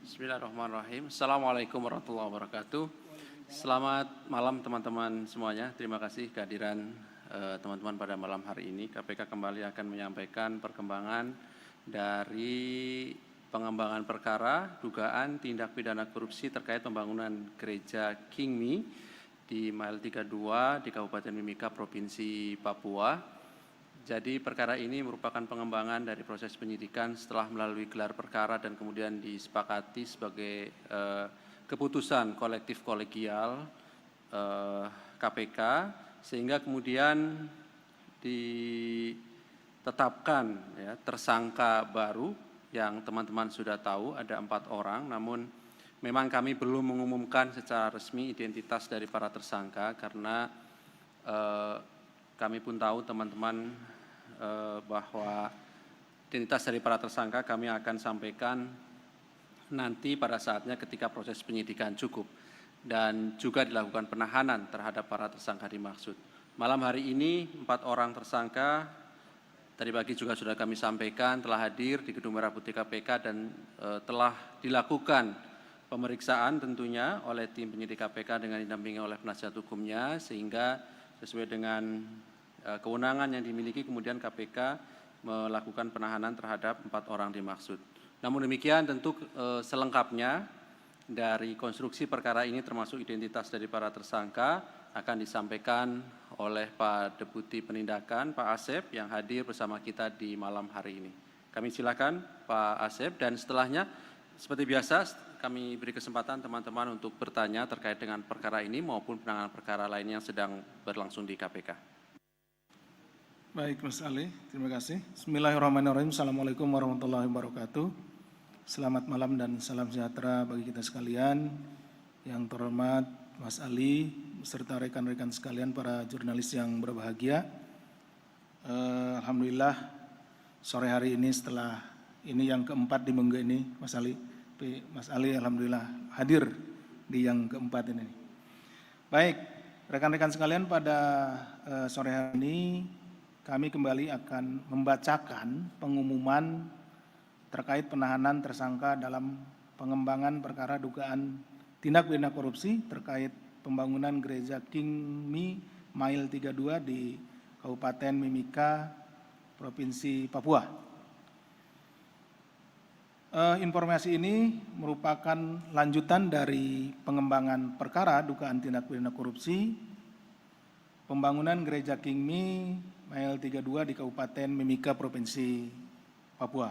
Bismillahirrahmanirrahim. Assalamualaikum warahmatullahi wabarakatuh. Selamat malam teman-teman semuanya. Terima kasih kehadiran teman-teman pada malam hari ini. KPK kembali akan menyampaikan perkembangan dari pengembangan perkara dugaan tindak pidana korupsi terkait pembangunan gereja Kingmi di Mile 32 di Kabupaten Mimika, Provinsi Papua. Jadi perkara ini merupakan pengembangan dari proses penyidikan setelah melalui gelar perkara dan kemudian disepakati sebagai keputusan kolektif kolegial KPK, sehingga kemudian ditetapkan ya, tersangka baru yang teman-teman sudah tahu ada 4 orang, namun memang kami belum mengumumkan secara resmi identitas dari para tersangka karena kami pun tahu teman-teman bahwa identitas dari para tersangka kami akan sampaikan nanti pada saatnya ketika proses penyidikan cukup dan juga dilakukan penahanan terhadap para tersangka dimaksud. Malam hari ini 4 orang tersangka tadi pagi juga sudah kami sampaikan telah hadir di Gedung Merah Putih KPK dan telah dilakukan pemeriksaan tentunya oleh tim penyidik KPK dengan didampingi oleh penasihat hukumnya, sehingga sesuai dengan kewenangan yang dimiliki kemudian KPK melakukan penahanan terhadap 4 orang dimaksud. Namun demikian tentu selengkapnya dari konstruksi perkara ini termasuk identitas dari para tersangka akan disampaikan oleh Pak Deputi Penindakan Pak Asep yang hadir bersama kita di malam hari ini. Kami silakan Pak Asep, dan setelahnya seperti biasa kami beri kesempatan teman-teman untuk bertanya terkait dengan perkara ini maupun penanganan perkara lainnya yang sedang berlangsung di KPK. Baik Mas Ali, terima kasih. Bismillahirrahmanirrahim. Assalamualaikum warahmatullahi wabarakatuh. Selamat malam dan salam sejahtera bagi kita sekalian. Yang terhormat Mas Ali beserta rekan-rekan sekalian para jurnalis yang berbahagia. Alhamdulillah sore hari ini setelah ini yang keempat di minggu ini Mas Ali. Mas Ali alhamdulillah hadir di yang keempat ini. Baik, rekan-rekan sekalian, pada sore hari ini kami kembali akan membacakan pengumuman terkait penahanan tersangka dalam pengembangan perkara dugaan tindak pidana korupsi terkait pembangunan gereja Kingmi Mile 32 di Kabupaten Mimika, Provinsi Papua. Informasi ini merupakan lanjutan dari pengembangan perkara dugaan tindak pidana korupsi pembangunan gereja Kingmi Mile 32 di Kabupaten Mimika, Provinsi Papua.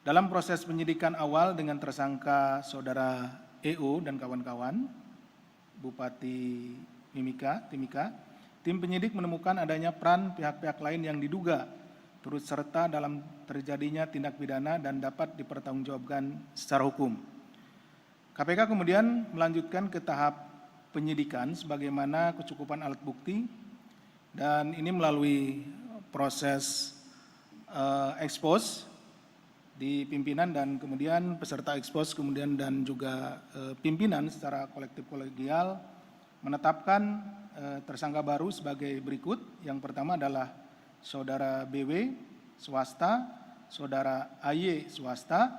Dalam proses penyidikan awal dengan tersangka Saudara EO dan kawan-kawan, Bupati Timika, tim penyidik menemukan adanya peran pihak-pihak lain yang diduga turut serta dalam terjadinya tindak pidana dan dapat dipertanggungjawabkan secara hukum. KPK kemudian melanjutkan ke tahap penyidikan sebagaimana kecukupan alat bukti, dan ini melalui proses ekspos di pimpinan dan kemudian peserta ekspos kemudian dan juga pimpinan secara kolektif kolegial menetapkan tersangka baru sebagai berikut. Yang pertama adalah Saudara BW swasta, Saudara AY swasta,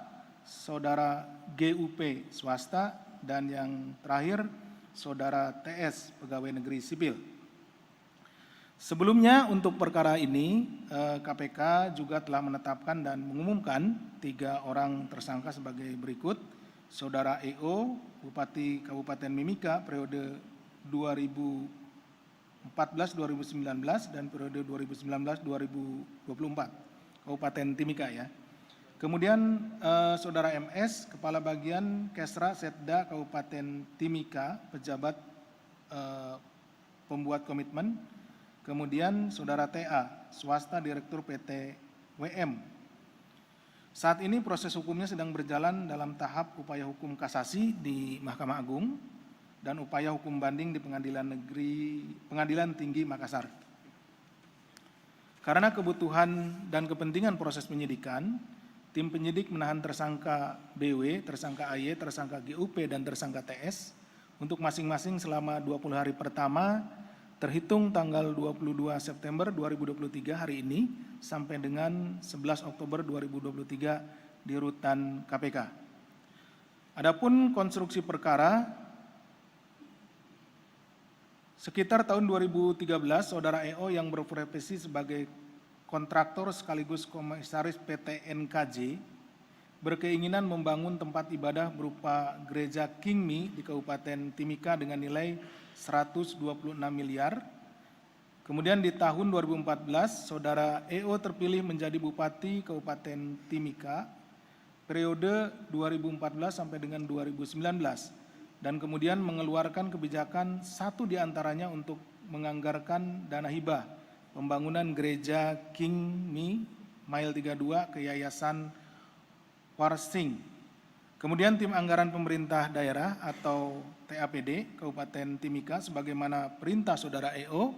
Saudara GUP swasta, dan yang terakhir Saudara TS pegawai negeri sipil. Sebelumnya untuk perkara ini KPK juga telah menetapkan dan mengumumkan 3 orang tersangka sebagai berikut. Saudara EO, Bupati Kabupaten Mimika periode 2014-2019 dan periode 2019-2024, Kabupaten Timika ya. Kemudian Saudara MS, Kepala Bagian Kesra Setda Kabupaten Timika, pejabat pembuat komitmen. Kemudian Saudara TA, swasta Direktur PT WM. Saat ini proses hukumnya sedang berjalan dalam tahap upaya hukum kasasi di Mahkamah Agung dan upaya hukum banding di Pengadilan Tinggi Makassar. Karena kebutuhan dan kepentingan proses penyidikan, tim penyidik menahan tersangka BW, tersangka AY, tersangka GUP, dan tersangka TS untuk masing-masing selama 20 hari pertama terhitung tanggal 22 September 2023 hari ini sampai dengan 11 Oktober 2023 di Rutan KPK. Adapun konstruksi perkara, sekitar tahun 2013, Saudara EO yang berprofesi sebagai kontraktor sekaligus komisaris PT NKJ berkeinginan membangun tempat ibadah berupa Gereja Kingmi di Kabupaten Timika dengan nilai 126 miliar. Kemudian di tahun 2014, Saudara EO terpilih menjadi Bupati Kabupaten Timika periode 2014 sampai dengan 2019 dan kemudian mengeluarkan kebijakan satu diantaranya untuk menganggarkan dana hibah pembangunan Gereja Kingmi Mile 32 ke Yayasan Warsing. Kemudian tim anggaran pemerintah daerah atau TAPD Kabupaten Timika sebagaimana perintah Saudara EO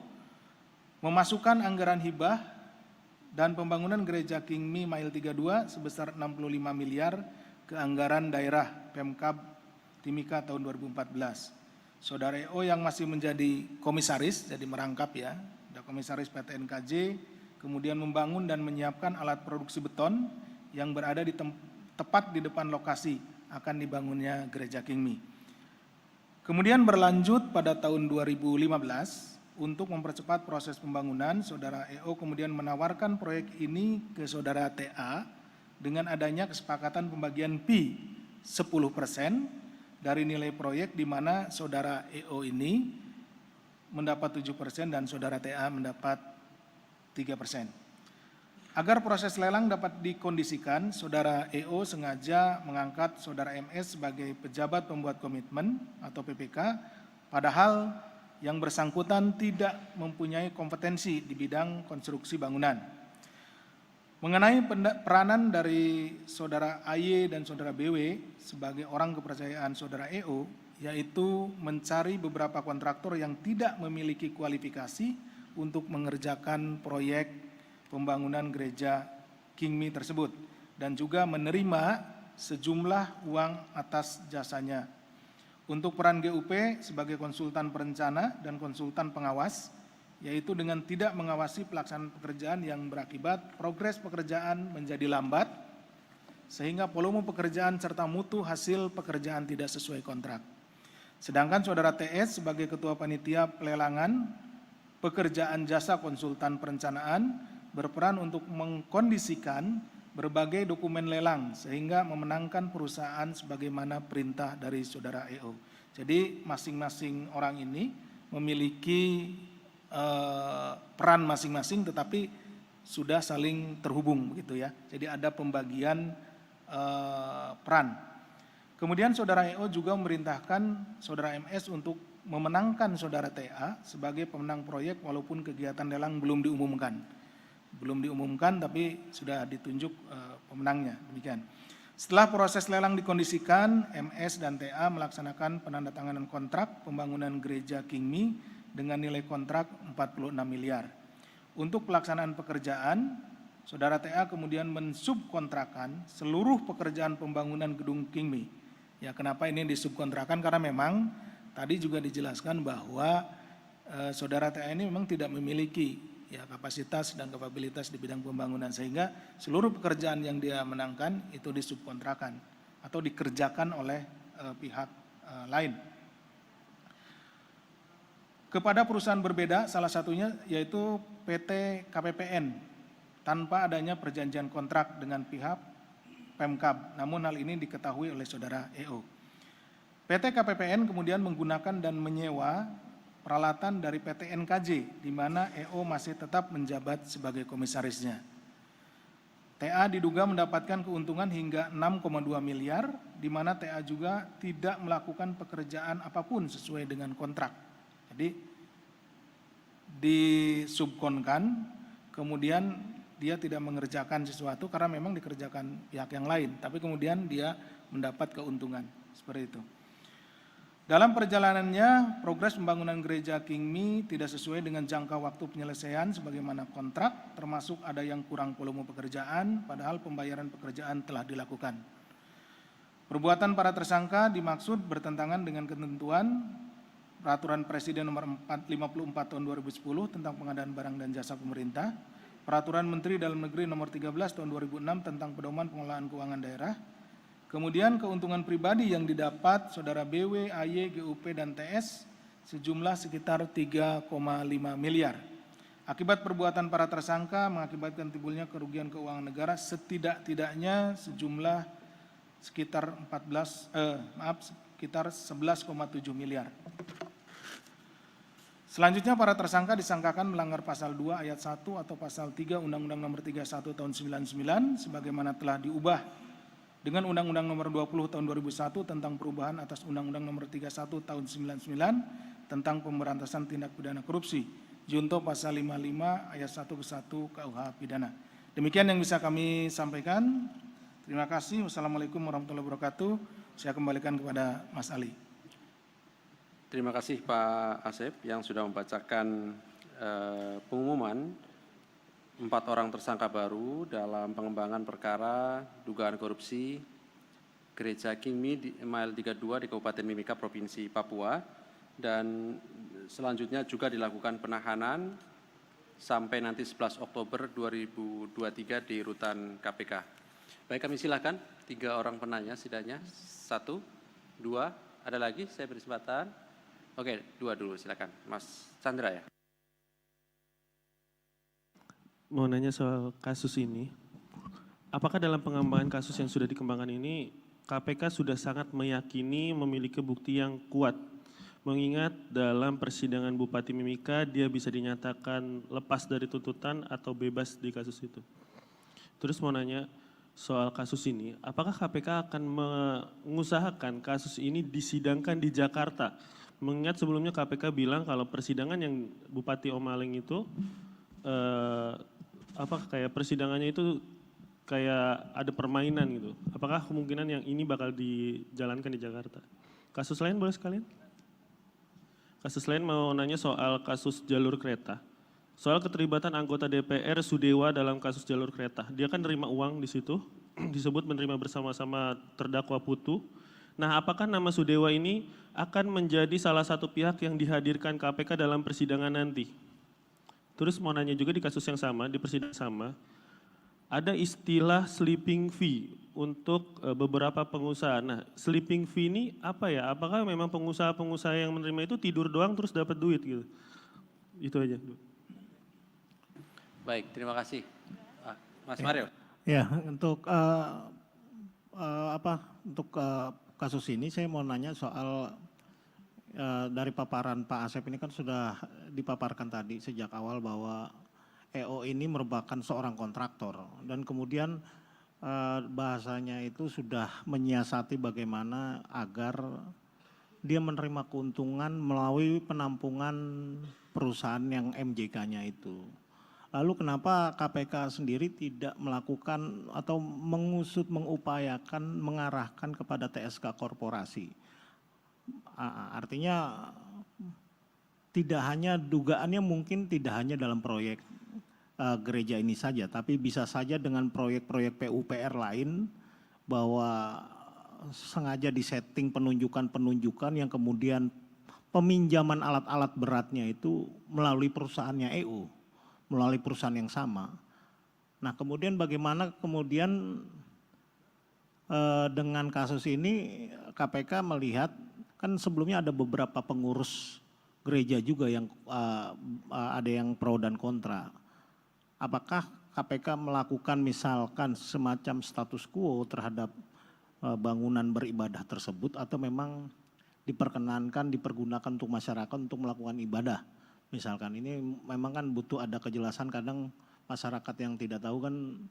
memasukkan anggaran hibah dan pembangunan Gereja Kingmi Mile 32 sebesar 65 miliar ke anggaran daerah Pemkab Timika tahun 2014. Saudara EO yang masih menjadi komisaris, jadi merangkap ya, ada komisaris PT NKJ, kemudian membangun dan menyiapkan alat produksi beton yang berada tepat di depan lokasi akan dibangunnya Gereja Kingmi. Kemudian berlanjut pada tahun 2015 untuk mempercepat proses pembangunan, Saudara EO kemudian menawarkan proyek ini ke Saudara TA dengan adanya kesepakatan pembagian fee 10% dari nilai proyek di mana Saudara EO ini mendapat 7% dan Saudara TA mendapat 3%. Agar proses lelang dapat dikondisikan, Saudara EO sengaja mengangkat Saudara MS sebagai pejabat pembuat komitmen atau PPK, padahal yang bersangkutan tidak mempunyai kompetensi di bidang konstruksi bangunan. Mengenai peranan dari Saudara AY dan Saudara BW sebagai orang kepercayaan Saudara EO, yaitu mencari beberapa kontraktor yang tidak memiliki kualifikasi untuk mengerjakan proyek pembangunan Gereja Kingmi tersebut dan juga menerima sejumlah uang atas jasanya. Untuk peran GUP sebagai konsultan perencana dan konsultan pengawas, yaitu dengan tidak mengawasi pelaksanaan pekerjaan yang berakibat progres pekerjaan menjadi lambat, sehingga volume pekerjaan serta mutu hasil pekerjaan tidak sesuai kontrak. Sedangkan Saudara TS sebagai Ketua Panitia Pelelangan Pekerjaan Jasa Konsultan Perencanaan berperan untuk mengkondisikan berbagai dokumen lelang sehingga memenangkan perusahaan sebagaimana perintah dari Saudara EO. Jadi masing-masing orang ini memiliki peran masing-masing tetapi sudah saling terhubung begitu ya. Jadi ada pembagian peran. Kemudian Saudara EO juga memerintahkan Saudara MS untuk memenangkan Saudara TA sebagai pemenang proyek walaupun kegiatan lelang belum diumumkan. Belum diumumkan tapi sudah ditunjuk pemenangnya, demikian. Setelah proses lelang dikondisikan, MS dan TA melaksanakan penandatanganan kontrak pembangunan Gereja Kingmi dengan nilai kontrak 46 miliar. Untuk pelaksanaan pekerjaan, Saudara TA kemudian mensubkontrakan seluruh pekerjaan pembangunan gedung Kingmi. Ya, kenapa ini disubkontrakan? Karena memang tadi juga dijelaskan bahwa Saudara TA ini memang tidak memiliki ya kapasitas dan kapabilitas di bidang pembangunan sehingga seluruh pekerjaan yang dia menangkan itu disubkontrakan atau dikerjakan oleh pihak lain. Kepada perusahaan berbeda salah satunya yaitu PT KPPN tanpa adanya perjanjian kontrak dengan pihak Pemkab. Namun hal ini diketahui oleh Saudara EO. PT KPPN kemudian menggunakan dan menyewa peralatan dari PT NKJ, di mana EO masih tetap menjabat sebagai komisarisnya. TA diduga mendapatkan keuntungan hingga 6,2 miliar, di mana TA juga tidak melakukan pekerjaan apapun sesuai dengan kontrak. Jadi disubkonkan, kemudian dia tidak mengerjakan sesuatu karena memang dikerjakan pihak yang lain, tapi kemudian dia mendapat keuntungan, seperti itu. Dalam perjalanannya, progres pembangunan Gereja Kingmi tidak sesuai dengan jangka waktu penyelesaian sebagaimana kontrak, termasuk ada yang kurang volume pekerjaan, padahal pembayaran pekerjaan telah dilakukan. Perbuatan para tersangka dimaksud bertentangan dengan ketentuan Peraturan Presiden Nomor 54 Tahun 2010 tentang pengadaan barang dan jasa pemerintah, Peraturan Menteri Dalam Negeri Nomor 13 Tahun 2006 tentang pedoman pengelolaan keuangan daerah, Kemudian keuntungan pribadi yang didapat saudara BW, AY, GUP, dan TS sejumlah sekitar 3,5 miliar. Akibat perbuatan para tersangka mengakibatkan timbulnya kerugian keuangan negara setidak-tidaknya sejumlah sekitar 11,7 miliar. Selanjutnya para tersangka disangkakan melanggar pasal 2 ayat 1 atau pasal 3 Undang-Undang Nomor 31 Tahun 99 sebagaimana telah diubah dengan Undang-Undang Nomor 20 Tahun 2001 tentang perubahan atas Undang-Undang Nomor 31 Tahun 99 tentang pemberantasan tindak pidana korupsi. Junto pasal 55 ayat 1 ke 1 KUH pidana. Demikian yang bisa kami sampaikan. Terima kasih. Wassalamualaikum warahmatullahi wabarakatuh. Saya kembalikan kepada Mas Ali. Terima kasih Pak Asep yang sudah membacakan pengumuman 4 orang tersangka baru dalam pengembangan perkara dugaan korupsi Gereja King Mi di Mile 32 di Kabupaten Mimika, Provinsi Papua, dan selanjutnya juga dilakukan penahanan sampai nanti 11 Oktober 2023 di rutan KPK. Baik, kami silakan 3 orang penanya setidaknya. 1, 2, ada lagi? Saya beri kesempatan. Oke, 2 dulu silakan. Mas Chandra ya. Mau nanya soal kasus ini. Apakah dalam pengembangan kasus yang sudah dikembangkan ini KPK sudah sangat meyakini memiliki bukti yang kuat? Mengingat dalam persidangan Bupati Mimika dia bisa dinyatakan lepas dari tuntutan atau bebas di kasus itu. Terus mau nanya soal kasus ini, apakah KPK akan mengusahakan kasus ini disidangkan di Jakarta? Mengingat sebelumnya KPK bilang kalau persidangan yang Bupati Omaling itu kayak persidangannya itu kayak ada permainan gitu. Apakah kemungkinan yang ini bakal dijalankan di Jakarta? Kasus lain boleh sekalian? Kasus lain mau nanya soal kasus jalur kereta. Soal keterlibatan anggota DPR Sudewa dalam kasus jalur kereta. Dia kan nerima uang di situ, disebut menerima bersama-sama terdakwa Putu. Nah, apakah nama Sudewa ini akan menjadi salah satu pihak yang dihadirkan KPK dalam persidangan nanti? Terus mau nanya juga di kasus yang sama, di persidangan sama, ada istilah sleeping fee untuk beberapa pengusaha. Nah, sleeping fee ini apa ya? Apakah memang pengusaha-pengusaha yang menerima itu tidur doang terus dapat duit gitu? Itu aja. Baik, terima kasih. Mas Mario. Ya, untuk kasus ini saya mau nanya soal dari paparan Pak Asep ini kan sudah dipaparkan tadi sejak awal bahwa EO ini merupakan seorang kontraktor dan kemudian bahasanya itu sudah menyiasati bagaimana agar dia menerima keuntungan melalui penampungan perusahaan yang MJK-nya itu. Lalu kenapa KPK sendiri tidak melakukan atau mengusut, mengupayakan, mengarahkan kepada TSK korporasi? Artinya tidak hanya dugaannya mungkin tidak hanya dalam proyek gereja ini saja, tapi bisa saja dengan proyek-proyek PUPR lain bahwa sengaja disetting penunjukan-penunjukan yang kemudian peminjaman alat-alat beratnya itu melalui perusahaannya EU. Melalui perusahaan yang sama. Nah, kemudian bagaimana kemudian dengan kasus ini KPK melihat kan sebelumnya ada beberapa pengurus gereja juga yang ada yang pro dan kontra. Apakah KPK melakukan misalkan semacam status quo terhadap bangunan beribadah tersebut atau memang diperkenankan, dipergunakan untuk masyarakat untuk melakukan ibadah? Misalkan ini memang kan butuh ada kejelasan, kadang masyarakat yang tidak tahu kan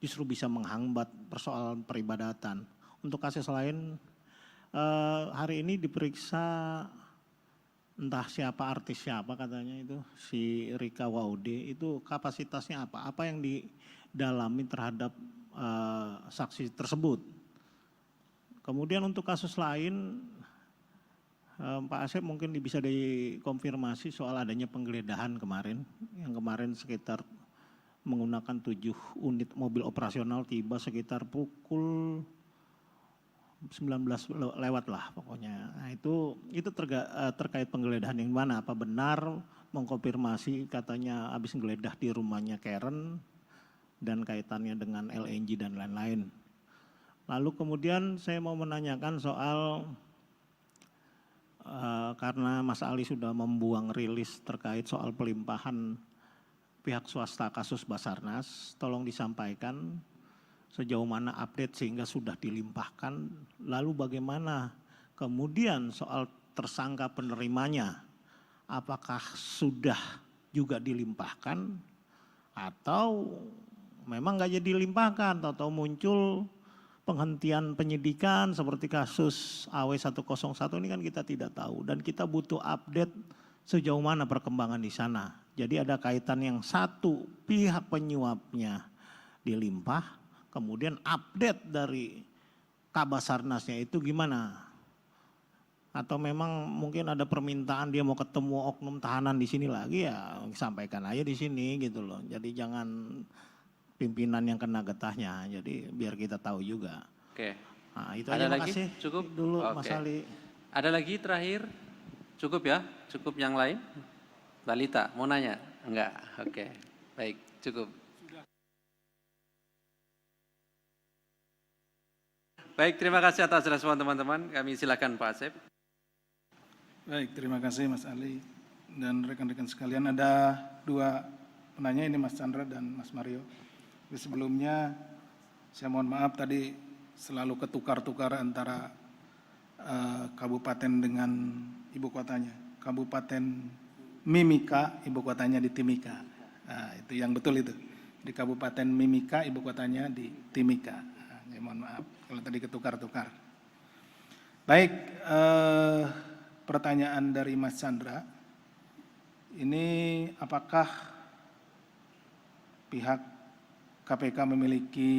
justru bisa menghambat persoalan peribadatan. Untuk kasus lain hari ini diperiksa entah siapa artis siapa katanya itu si Rika Waude, itu kapasitasnya apa? Apa yang didalami terhadap saksi tersebut? Kemudian untuk kasus lain Pak Asep mungkin bisa dikonfirmasi soal adanya penggeledahan kemarin, yang kemarin sekitar menggunakan 7 unit mobil operasional tiba sekitar pukul 19 lewat lah pokoknya. Nah itu terkait penggeledahan yang mana? Apa benar mengkonfirmasi katanya habis menggeledah di rumahnya Karen dan kaitannya dengan LNG dan lain-lain. Lalu kemudian saya mau menanyakan soal karena Mas Ali sudah membuang rilis terkait soal pelimpahan pihak swasta kasus Basarnas, tolong disampaikan sejauh mana update sehingga sudah dilimpahkan, lalu bagaimana kemudian soal tersangka penerimanya, apakah sudah juga dilimpahkan atau memang nggak jadi dilimpahkan, atau muncul penghentian penyidikan seperti kasus AW101 ini kan kita tidak tahu, dan kita butuh update sejauh mana perkembangan di sana. Jadi ada kaitan yang satu pihak penyuapnya dilimpah, kemudian update dari Kabasarnasnya itu gimana? Atau memang mungkin ada permintaan dia mau ketemu oknum tahanan di sini lagi, ya sampaikan aja di sini gitu loh. Jadi jangan pimpinan yang kena getahnya, jadi biar kita tahu juga. Oke. Nah, itu Ada aja, lagi? makasih. Cukup? Dulu Oke. Mas Ali. Ada lagi terakhir? Cukup ya? Cukup yang lain? Mbak Lita, mau nanya? Enggak? Oke, baik, cukup. Baik, terima kasih atas respon teman-teman. Kami silakan Pak Asep. Baik, terima kasih Mas Ali dan rekan-rekan sekalian. Ada dua penanya, ini Mas Chandra dan Mas Mario. Tapi sebelumnya saya mohon maaf tadi selalu ketukar-tukar antara kabupaten dengan ibu kotanya. Kabupaten Mimika, ibu kotanya di Timika. Nah, itu yang betul itu. Di Kabupaten Mimika, ibu kotanya di Timika. Nah, ya mohon maaf kalau tadi ketukar-tukar. Baik, pertanyaan dari Mas Chandra. Ini apakah pihak KPK memiliki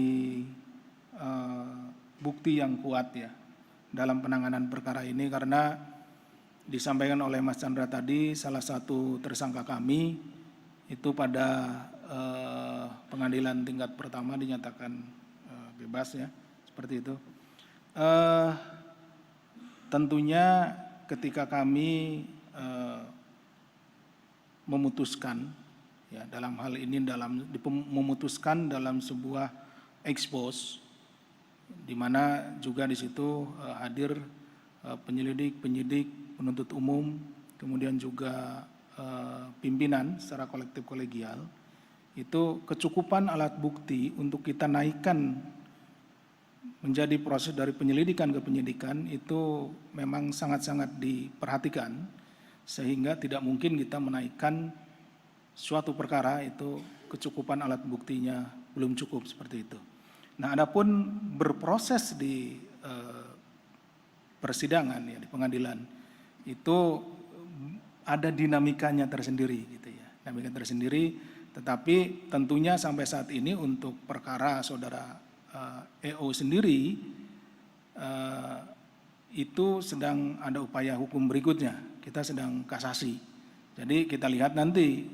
bukti yang kuat ya dalam penanganan perkara ini, karena disampaikan oleh Mas Chandra tadi salah satu tersangka kami itu pada pengadilan tingkat pertama dinyatakan bebas ya, seperti itu. Tentunya ketika kami memutuskan ya dalam hal ini memutuskan dalam sebuah expose, di mana juga di situ hadir penyidik, penuntut umum, kemudian juga pimpinan secara kolektif kolegial, itu kecukupan alat bukti untuk kita naikkan menjadi proses dari penyelidikan ke penyidikan itu memang sangat-sangat diperhatikan, sehingga tidak mungkin kita menaikkan suatu perkara itu kecukupan alat buktinya belum cukup seperti itu. Nah, adapun berproses di persidangan ya di pengadilan itu ada dinamikanya tersendiri gitu ya, dinamika tersendiri. Tetapi tentunya sampai saat ini untuk perkara saudara EO sendiri itu sedang ada upaya hukum berikutnya, kita sedang kasasi. Jadi kita lihat nanti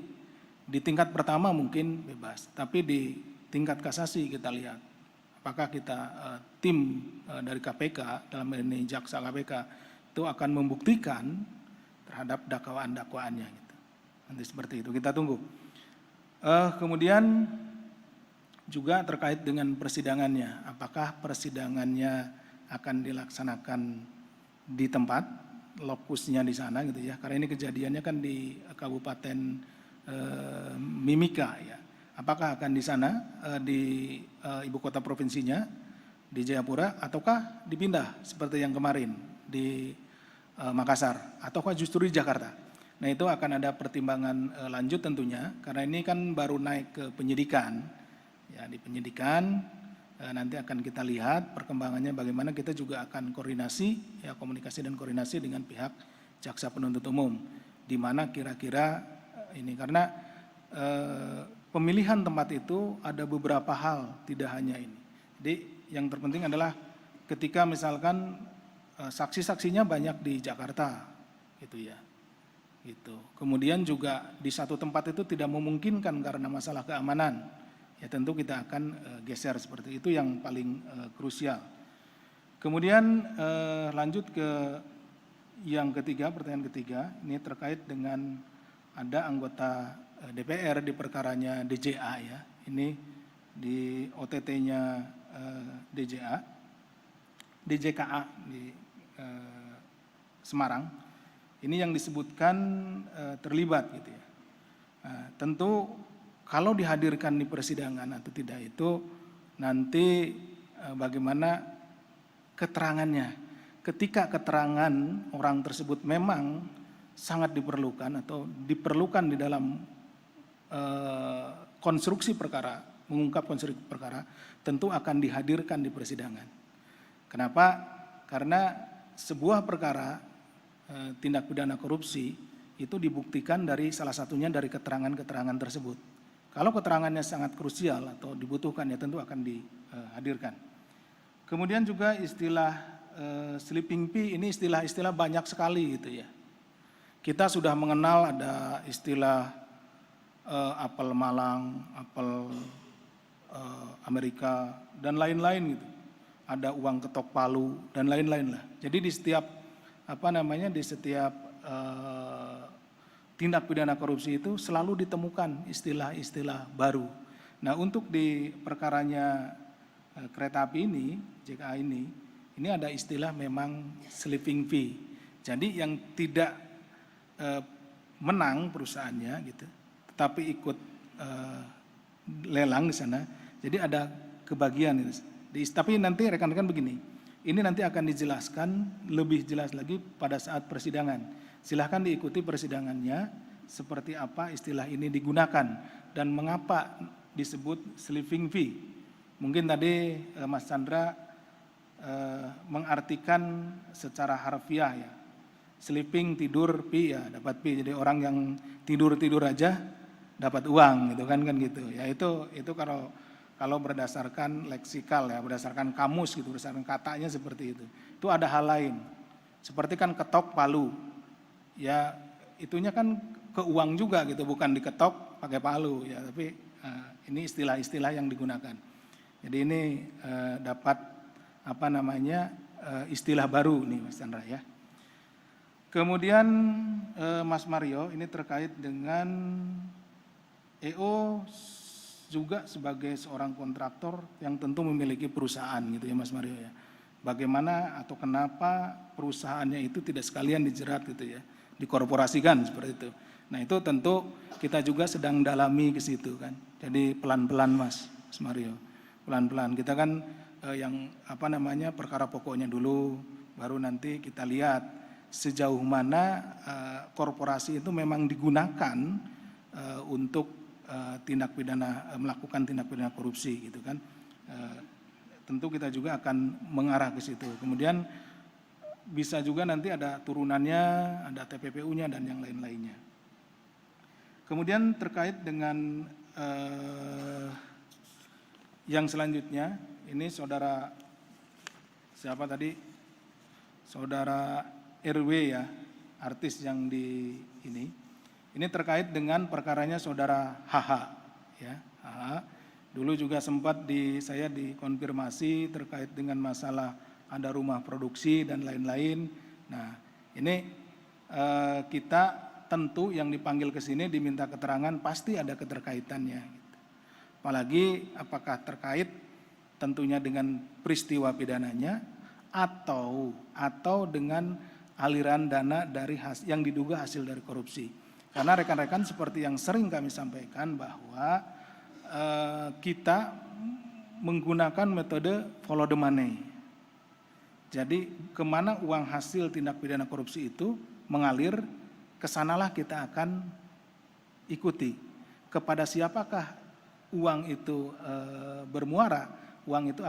di tingkat pertama mungkin bebas, tapi di tingkat kasasi kita lihat apakah kita tim dari KPK dalam ini jaksa KPK itu akan membuktikan terhadap dakwaan-dakwaannya gitu. Nanti seperti itu kita tunggu. Kemudian juga terkait dengan persidangannya, apakah persidangannya akan dilaksanakan di tempat lokusnya di sana gitu ya, karena ini kejadiannya kan di Kabupaten Mimika ya. Apakah akan di sana di ibu kota provinsinya di Jayapura, ataukah dipindah seperti yang kemarin di Makassar, ataukah justru di Jakarta? Nah, itu akan ada pertimbangan lanjut tentunya, karena ini kan baru naik ke penyidikan. Ya, di penyidikan nanti akan kita lihat perkembangannya bagaimana, kita juga akan koordinasi ya, komunikasi dan koordinasi dengan pihak jaksa penuntut umum di mana kira-kira ini, karena pemilihan tempat itu ada beberapa hal, tidak hanya ini. Jadi yang terpenting adalah ketika misalkan saksi-saksinya banyak di Jakarta gitu ya. Gitu. Kemudian juga di satu tempat itu tidak memungkinkan karena masalah keamanan. Ya tentu kita akan geser seperti itu, yang paling krusial. Kemudian lanjut ke yang ketiga, pertanyaan ketiga, ini terkait dengan ada anggota DPR di perkaranya DJA ya. Ini di OTT-nya DJA di JKA di Semarang, ini yang disebutkan terlibat gitu ya. Nah, tentu kalau dihadirkan di persidangan atau tidak itu nanti bagaimana keterangannya. Ketika keterangan orang tersebut memang sangat diperlukan atau diperlukan di dalam konstruksi perkara, mengungkap konstruksi perkara, tentu akan dihadirkan di persidangan. Kenapa? Karena sebuah perkara tindak pidana korupsi itu dibuktikan dari salah satunya dari keterangan-keterangan tersebut. Kalau keterangannya sangat krusial atau dibutuhkan ya tentu akan dihadirkan. Kemudian juga istilah sleeping fee ini istilah-istilah banyak sekali gitu ya. Kita sudah mengenal ada istilah apel Malang, apel Amerika dan lain-lain gitu. Ada uang ketok palu dan lain-lain lah. Jadi di setiap di setiap tindak pidana korupsi itu selalu ditemukan istilah-istilah baru. Nah, untuk di perkaranya kereta api ini, JKA ini ada istilah memang sleeping fee. Jadi yang tidak menang perusahaannya gitu, tetapi ikut lelang di sana. Jadi ada kebagian gitu. Tapi nanti rekan-rekan begini, ini nanti akan dijelaskan lebih jelas lagi pada saat persidangan. Silahkan diikuti persidangannya seperti apa istilah ini digunakan dan mengapa disebut sleeping fee. Mungkin tadi Mas Chandra mengartikan secara harfiah ya. Sleeping tidur fee ya dapat fee. Jadi orang yang tidur aja dapat uang gitu kan gitu. Ya itu kalau berdasarkan leksikal ya, berdasarkan kamus gitu, berdasarkan katanya seperti itu. Itu ada hal lain. Seperti kan ketok palu. Ya itunya kan ke uang juga gitu, bukan diketok pakai palu ya, tapi ini istilah-istilah yang digunakan. Jadi ini dapat istilah baru nih Mas Chandra ya. Kemudian Mas Mario ini terkait dengan EO juga sebagai seorang kontraktor yang tentu memiliki perusahaan gitu ya Mas Mario ya. Bagaimana atau kenapa perusahaannya itu tidak sekalian dijerat gitu ya, dikorporasikan seperti itu. Nah itu tentu kita juga sedang dalami ke situ kan. Jadi pelan-pelan Mas Mario, pelan-pelan. Kita kan yang perkara pokoknya dulu, baru nanti kita lihat sejauh mana korporasi itu memang digunakan untuk melakukan tindak pidana korupsi gitu kan. Tentu kita juga akan mengarah ke situ. Kemudian bisa juga nanti ada turunannya, ada TPPU-nya dan yang lain-lainnya. Kemudian terkait dengan yang selanjutnya, ini saudara siapa tadi? Saudara RW ya, artis yang di ini. Ini terkait dengan perkaranya saudara HH ya. HH dulu juga sempat saya dikonfirmasi terkait dengan masalah ada rumah produksi dan lain-lain. Nah, ini kita tentu yang dipanggil ke sini diminta keterangan pasti ada keterkaitannya gitu. Apalagi apakah terkait tentunya dengan peristiwa pidananya atau dengan aliran dana dari yang diduga hasil dari korupsi. Karena rekan-rekan seperti yang sering kami sampaikan bahwa kita menggunakan metode follow the money. Jadi kemana uang hasil tindak pidana korupsi itu mengalir, kesanalah kita akan ikuti. Kepada siapakah uang itu bermuara, uang itu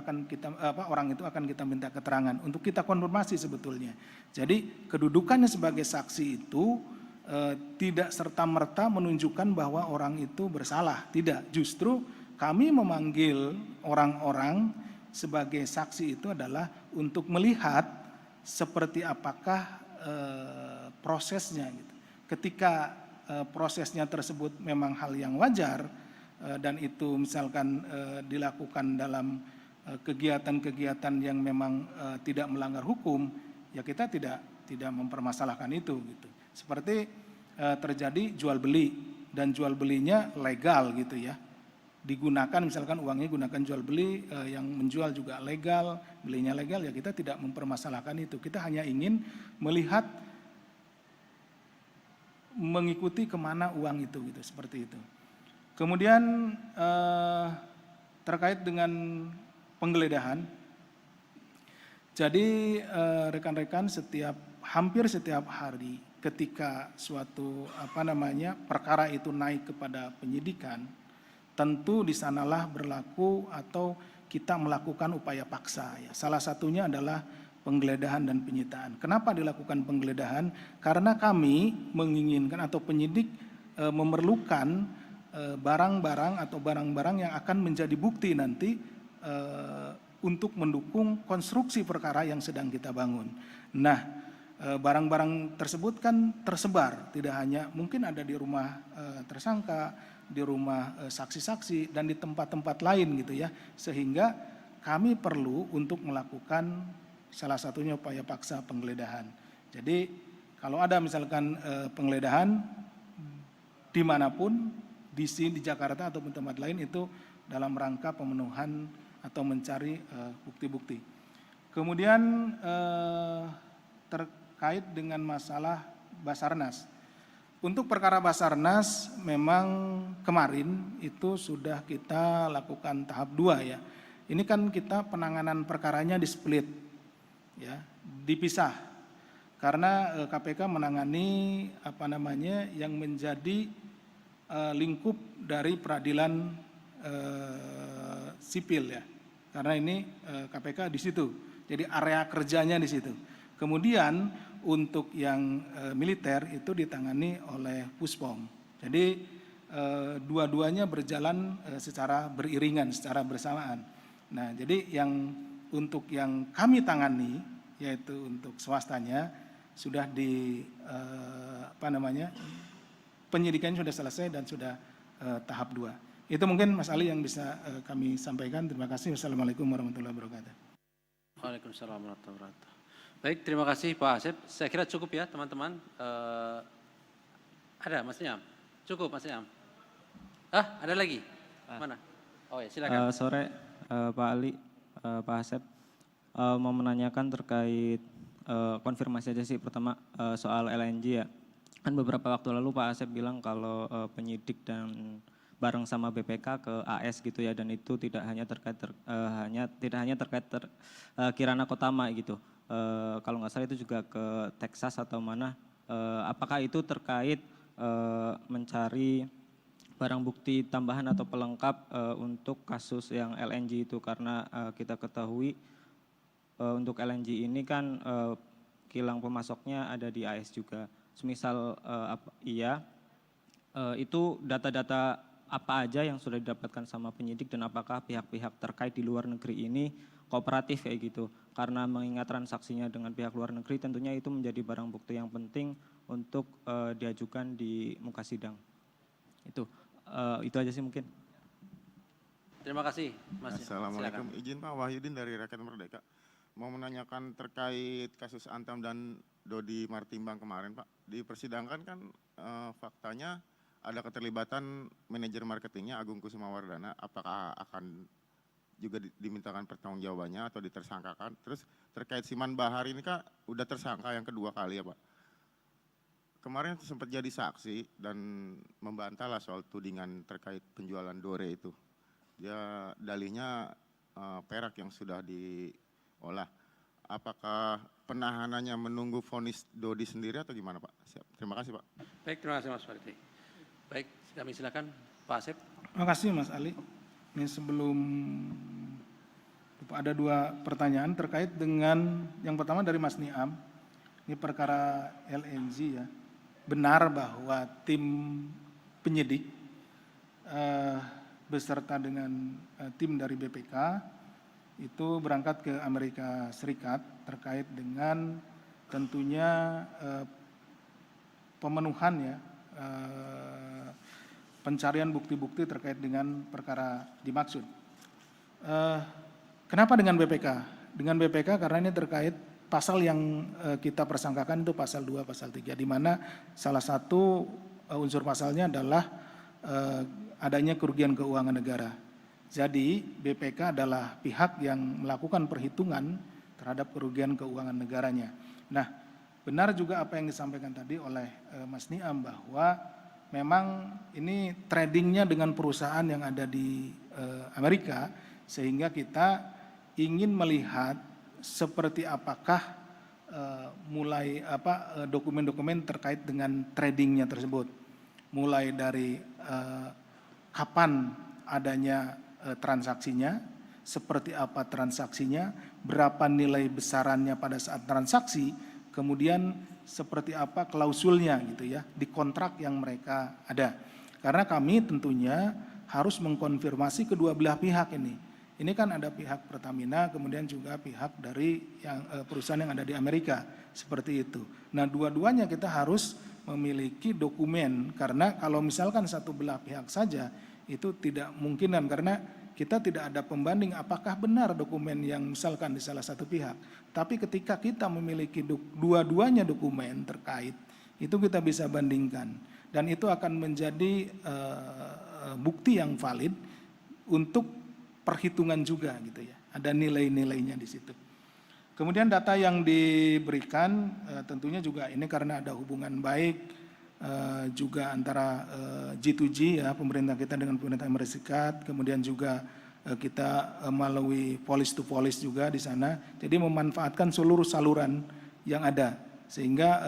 orang itu akan kita minta keterangan untuk kita konfirmasi sebetulnya. Jadi kedudukannya sebagai saksi itu tidak serta-merta menunjukkan bahwa orang itu bersalah. Tidak, justru kami memanggil orang-orang sebagai saksi itu adalah untuk melihat seperti apakah prosesnya. Gitu. Ketika prosesnya tersebut memang hal yang wajar dan itu misalkan dilakukan dalam kegiatan-kegiatan yang memang tidak melanggar hukum, ya kita tidak mempermasalahkan itu gitu. Seperti terjadi jual beli dan jual belinya legal gitu ya. digunakan, misalkan uangnya gunakan jual beli, yang menjual juga legal, belinya legal, ya kita tidak mempermasalahkan itu. Kita hanya ingin melihat, mengikuti kemana uang itu, gitu, seperti itu. Kemudian terkait dengan penggeledahan, jadi rekan-rekan hampir setiap hari ketika suatu perkara itu naik kepada penyidikan, tentu di sanalah berlaku atau kita melakukan upaya paksa. Ya. Salah satunya adalah penggeledahan dan penyitaan. Kenapa dilakukan penggeledahan? Karena kami menginginkan atau penyidik memerlukan barang-barang atau barang-barang yang akan menjadi bukti nanti untuk mendukung konstruksi perkara yang sedang kita bangun. Nah, barang-barang tersebut kan tersebar, tidak hanya mungkin ada di rumah tersangka, di rumah saksi-saksi, dan di tempat-tempat lain gitu ya, sehingga kami perlu untuk melakukan salah satunya upaya paksa penggeledahan. Jadi kalau ada misalkan penggeledahan dimanapun, di sini di Jakarta ataupun tempat lain, itu dalam rangka pemenuhan atau mencari bukti-bukti. Kemudian terkait dengan masalah Basarnas. Untuk perkara Basarnas memang kemarin itu sudah kita lakukan tahap 2 ya. Ini kan kita penanganan perkaranya di split ya, dipisah. Karena KPK menangani yang menjadi lingkup dari peradilan sipil ya. Karena ini KPK di situ. Jadi area kerjanya di situ. Kemudian untuk yang militer itu ditangani oleh Puspom. Jadi dua-duanya berjalan secara beriringan, secara bersamaan. Nah, jadi untuk yang kami tangani, yaitu untuk swastanya, sudah penyidikannya sudah selesai dan sudah tahap 2. Itu mungkin Mas Ali yang bisa kami sampaikan. Terima kasih. Wassalamualaikum warahmatullahi wabarakatuh. Waalaikumsalam warahmatullahi wabarakatuh. Baik, terima kasih Pak Asep. Saya kira cukup ya teman-teman. Ada Mas Niam? Cukup Mas Niam? Ada lagi? Mana? Oh ya, silakan. Sore Pak Ali, Pak Asep. Mau menanyakan terkait konfirmasi aja sih pertama soal LNG ya. Kan beberapa waktu lalu Pak Asep bilang kalau penyidik dan bareng sama BPK ke AS gitu ya, dan itu tidak hanya terkait Kirana Kotama gitu. Kalau nggak salah itu juga ke Texas atau mana. Apakah itu terkait mencari barang bukti tambahan atau pelengkap untuk kasus yang LNG itu, karena kita ketahui untuk LNG ini kan kilang pemasoknya ada di AS juga. Semisal itu data-data apa aja yang sudah didapatkan sama penyidik, dan apakah pihak-pihak terkait di luar negeri ini kooperatif kayak gitu. Karena mengingat transaksinya dengan pihak luar negeri, tentunya itu menjadi barang bukti yang penting untuk diajukan di muka sidang. Itu aja sih mungkin. Terima kasih Mas. Assalamualaikum. Izin Pak Wahyudin dari Rakyat Merdeka. Mau menanyakan terkait kasus Antam dan Dodi Martimbang kemarin Pak. Di persidangan kan faktanya ada keterlibatan manajer marketingnya Agung Kusumawardana. Apakah akan juga dimintakan pertanggungjawabannya atau ditersangkakan? Terus terkait Siman Bahar ini Kak udah tersangka yang kedua kali ya Pak. Kemarin sempat jadi saksi dan membantah lah soal tudingan terkait penjualan Dore itu. Dia dalihnya perak yang sudah diolah. Apakah penahanannya menunggu vonis Dodi sendiri atau gimana Pak? Siap. Terima kasih Pak. Baik, terima kasih Mas Faridi. Baik, kami silakan Pak Asep. Terima kasih Mas Ali. Ini sebelum ada 2 pertanyaan terkait dengan yang pertama dari Mas Niam. Ini perkara LNG ya. Benar bahwa tim penyidik beserta dengan tim dari BPK itu berangkat ke Amerika Serikat terkait dengan tentunya pemenuhan ya, pencarian bukti-bukti terkait dengan perkara dimaksud. Kenapa dengan BPK? Dengan BPK karena ini terkait pasal yang kita persangkakan itu pasal 2, pasal 3, di mana salah satu unsur pasalnya adalah adanya kerugian keuangan negara. Jadi BPK adalah pihak yang melakukan perhitungan terhadap kerugian keuangan negaranya. Nah, benar juga apa yang disampaikan tadi oleh Mas Niam bahwa memang ini tradingnya dengan perusahaan yang ada di Amerika, sehingga kita ingin melihat seperti apakah dokumen-dokumen terkait dengan tradingnya tersebut, mulai dari kapan adanya transaksinya, seperti apa transaksinya, berapa nilai besarannya pada saat transaksi, kemudian seperti apa klausulnya gitu ya di kontrak yang mereka ada. Karena kami tentunya harus mengkonfirmasi kedua belah pihak ini. Ini kan ada pihak Pertamina, kemudian juga pihak dari perusahaan yang ada di Amerika, seperti itu. Nah, dua-duanya kita harus memiliki dokumen, karena kalau misalkan satu belah pihak saja itu tidak mungkinan, karena kita tidak ada pembanding apakah benar dokumen yang misalkan di salah satu pihak. Tapi ketika kita memiliki dua-duanya dokumen terkait, itu kita bisa bandingkan. Dan itu akan menjadi bukti yang valid untuk perhitungan juga gitu ya. Ada nilai-nilainya di situ. Kemudian data yang diberikan tentunya juga ini karena ada hubungan baik juga antara G2G ya, pemerintah kita dengan pemerintah Amerika Serikat, kemudian juga kita melalui police to police juga di sana. Jadi memanfaatkan seluruh saluran yang ada sehingga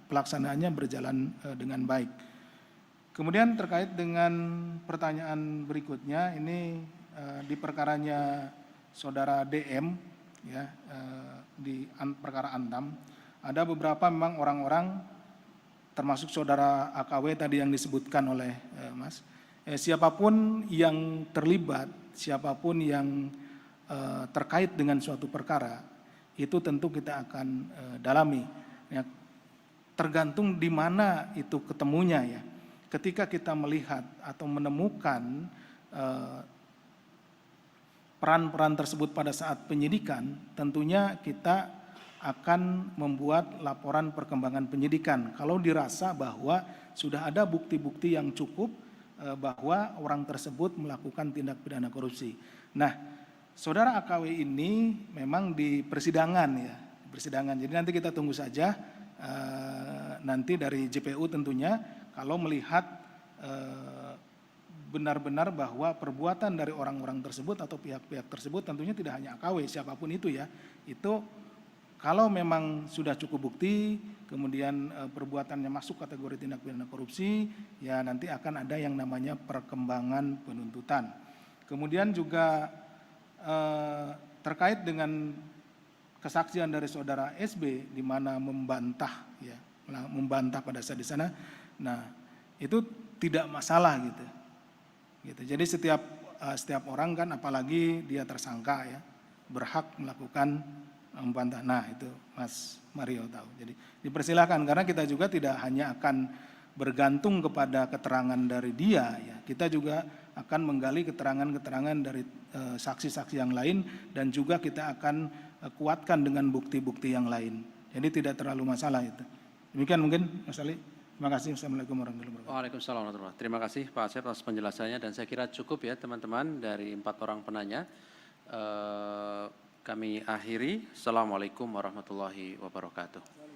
pelaksanaannya berjalan dengan baik. Kemudian terkait dengan pertanyaan berikutnya, ini di perkaranya saudara DM ya, di perkara Antam, ada beberapa memang orang-orang termasuk saudara AKW tadi yang disebutkan oleh Mas, siapapun yang terlibat, siapapun yang terkait dengan suatu perkara, itu tentu kita akan dalami. Ya, tergantung di mana itu ketemunya ya. Ketika kita melihat atau menemukan peran-peran tersebut pada saat penyidikan, tentunya kita akan membuat laporan perkembangan penyidikan. Kalau dirasa bahwa sudah ada bukti-bukti yang cukup bahwa orang tersebut melakukan tindak pidana korupsi. Nah, saudara AKW ini memang di persidangan ya, persidangan. Jadi nanti kita tunggu saja nanti dari JPU tentunya kalau melihat benar-benar bahwa perbuatan dari orang-orang tersebut atau pihak-pihak tersebut, tentunya tidak hanya AKW, siapapun itu ya, itu kalau memang sudah cukup bukti, kemudian perbuatannya masuk kategori tindak pidana korupsi, ya nanti akan ada yang namanya perkembangan penuntutan. Kemudian juga terkait dengan kesaksian dari saudara SB, di mana membantah pada saat di sana, nah itu tidak masalah gitu. Jadi setiap orang kan, apalagi dia tersangka ya, berhak melakukan membantah. Nah itu Mas Mario tahu. Jadi dipersilakan, karena kita juga tidak hanya akan bergantung kepada keterangan dari dia ya, kita juga akan menggali keterangan-keterangan dari saksi-saksi yang lain, dan juga kita akan kuatkan dengan bukti-bukti yang lain. Jadi tidak terlalu masalah itu. Demikian mungkin Mas Ali. Terima kasih. Assalamualaikum warahmatullahi wabarakatuh. Waalaikumsalam warahmatullahi wabarakatuh. Terima kasih Pak Asep atas penjelasannya, dan saya kira cukup ya teman-teman dari 4 orang penanya. Kami akhiri. Assalamualaikum warahmatullahi wabarakatuh.